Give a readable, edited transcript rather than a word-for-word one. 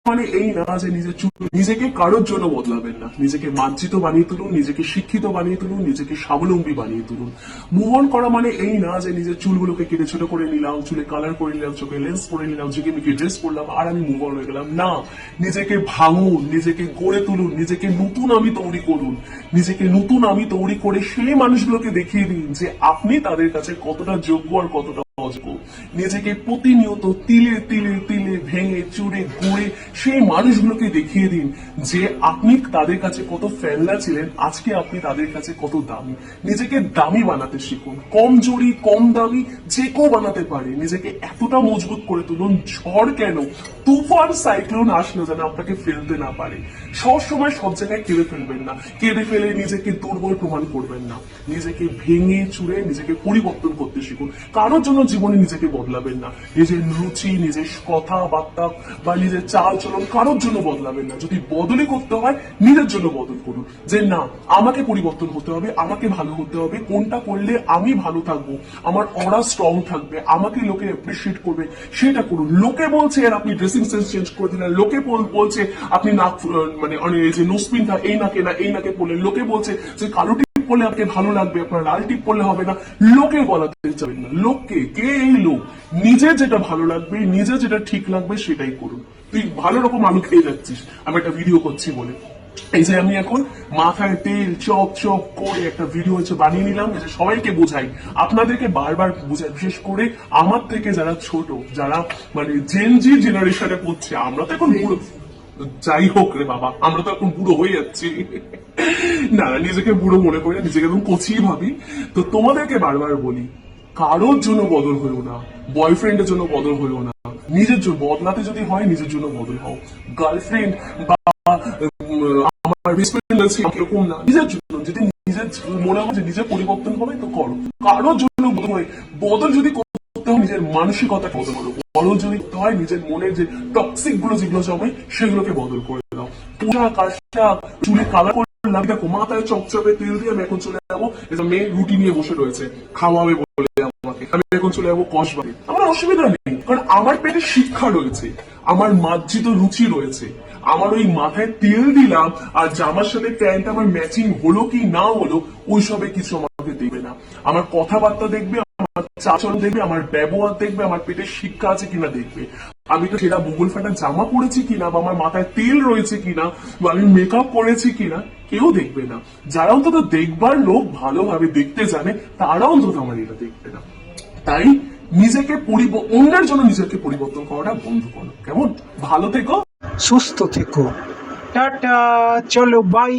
মানে এই না যে নিজেকে কারোর জন্য বদলাবেন না, নিজেকে মার্জিত বানিয়ে তুলুন, নিজেকে শিক্ষিত বানিয়ে তুলুন, নিজেকে স্বাবলম্বী বানিয়ে তুলুন। মুভ অন করা মানে এই না যে নিজের চুলগুলোকে কেটে ছোট করে নিলাম, চুলে কালার করে নিলাম, চোখে লেন্স পরে নিলাম, ঝিকিমিকি ড্রেস পরলাম আর আমি মুভ অন হয়ে গেলাম। না, নিজেকে ভাঙুন, নিজেকে গড়ে তুলুন, নিজেকে নতুন আমি তৈরি করুন, নিজেকে নতুন আমি তৈরি করে সেই মানুষগুলোকে দেখিয়ে দিন যে আপনি তাদের কাছে কতটা যোগ্য আর কতটা অযোগ্য। নিজেকে প্রতিনিয়ত তিলে তিলে তিলে ভেঙে চুরে গুঁড়ে সেই মানুষগুলোকে দেখিয়ে দিন যে আপনি তাদের কাছে কত ফেলনা ছিলেন, আজকে আপনি তাদের কাছে কত দামি। নিজেকে দামি বানাতে শিখুন, কম জোরি কম দামি যে কেউ বানাতে পারে। নিজেকে এতটা মজবুত করে তুলুন, ঝড় কেন তুফান সাইক্লোন আসলো যেন আপনাকে ফেলতে না পারে। সব সময় সব জায়গায় কেঁদে ফেলবেন না, কেঁদে ফেলে নিজেকে দুর্বল প্রমাণ করবেন না। নিজেকে ভেঙে চুরে নিজেকে পরিবর্তন করতে শিখুন। কারোর জন্য জীবনে নিজেকে বদলাবেন না, নিজের রুচি, নিজের কথাবার্তা বা নিজের চাল চলন কারোর জন্য বদলাবেন না। যদি বদলই করতে হয় নিজের জন্য বদল করুন, যে না আমাকে পরিবর্তন হতে হবে, আমাকে ভালো হতে হবে, কোনটা করলে আমি ভালো থাকবো, আমার অরা স্ট্রং থাকবে, আমাকে লোকে অ্যাপ্রিসিয়েট করবে সেটা করুন। লোকে বলছে আর আপনি ড্রেসিং সেন্স চেঞ্জ করে দিলেন, লোকে বলছে আপনি নাক মানে এই যে নোসপিন এই নাকে না এই নাকে পড়লেন, লোকে বলছে যে কালো টিপ পড়লে আপনাকে ভালো লাগবে, আপনার লাল টিপ পড়লে হবে না। লোকে বলাতে চাবেন না, লোককে কে এই লোক, নিজে যেটা ভালো লাগবে, নিজে যেটা ঠিক লাগবে সেটাই করুন। তুই ভালো রকম আলু খেয়ে যাচ্ছিস আমি একটা ভিডিও করছি বলে, এই যে আমি এখন মাথায় তেল চপ চপ করে একটা ভিডিও হচ্ছে বানিয়ে নিলাম যে সবাইকে বোঝাই, আপনাদেরকে বারবার বোঝাই, বিশেষ করে আমার থেকে যারা ছোট, যারা মানে জেনজি জেনারেশনে পড়ছে। আমরা তো এখন বুড়ো, যাই হোক রে বাবা, আমরা তো এখন বুড়ো হয়ে যাচ্ছি। না নিজেকে বুড়ো মনে করি না, নিজেকে একদম কচিই ভাবি। তো তোমাদেরকে বারবার বলি, কারোর জন্য বদল হইও না, বয়ফ্রেন্ডের জন্য বদল হইও না, নিজের জন্য বদলাতে যদি হয় নিজের জন্য বদল হও। গার্লফ্রেন্ড বা আমার বেস্টফ্রেন্ড আছে এরকম না, নিজের জন্য। যদি নিজের মনে হয় যে নিজের পরিবর্তন হবে তো করো, কারোর জন্য বদল হয়। বদল যদি করতে হয় নিজের মানসিকতা বদল করো, বদল যদি করতে হয় নিজের মনের যে টক্সিক গুলো যেগুলো জমে সেগুলোকে বদল করে দাও। পোশাক আশাক চুলে কালার করলাম, দেখো মাথায় চকচকে তেল দিয়ে আমি এখন চলে যাবো, মেয়ে রুটি নিয়ে বসে রয়েছে খাওয়াবে বলে আমাকে, আমি এখন চলে যাবো কসবাড়ি। আমার অসুবিধা নেই, কারণ আমার পেটে শিক্ষা রয়েছে, আমার মার্জিত রুচি রয়েছে। আমার ওই মাথায় তেল দিলাম আর জামার সাথে প্যান্ট আমার ম্যাচিং হলো কি না হলো ওইসবে কিছু আমাকে দেখবে না। আমার কথাবার্তা দেখবে, আমার চাচল দেখবে, আমার ব্যবহার দেখবে, আমার পেটে শিক্ষা আছে কিনা দেখবে। আমি তো সেটা বুগল ফাটা জামা পরেছি কিনা, বা আমার মাথায় তেল রয়েছে কিনা, বা আমি মেকআপ করেছি কিনা কেউ দেখবে না। যারা অন্তত দেখবার লোক, ভালোভাবে দেখতে জানে, তারা অন্তত আমার এটা দেখবে না। তাই নিজেকে অন্যের জন্য নিজেকে পরিবর্তন করাটা বন্ধ করো, কেমন? ভালো থেকো, সুস্থ থেকো, টাটা, চলো বাই।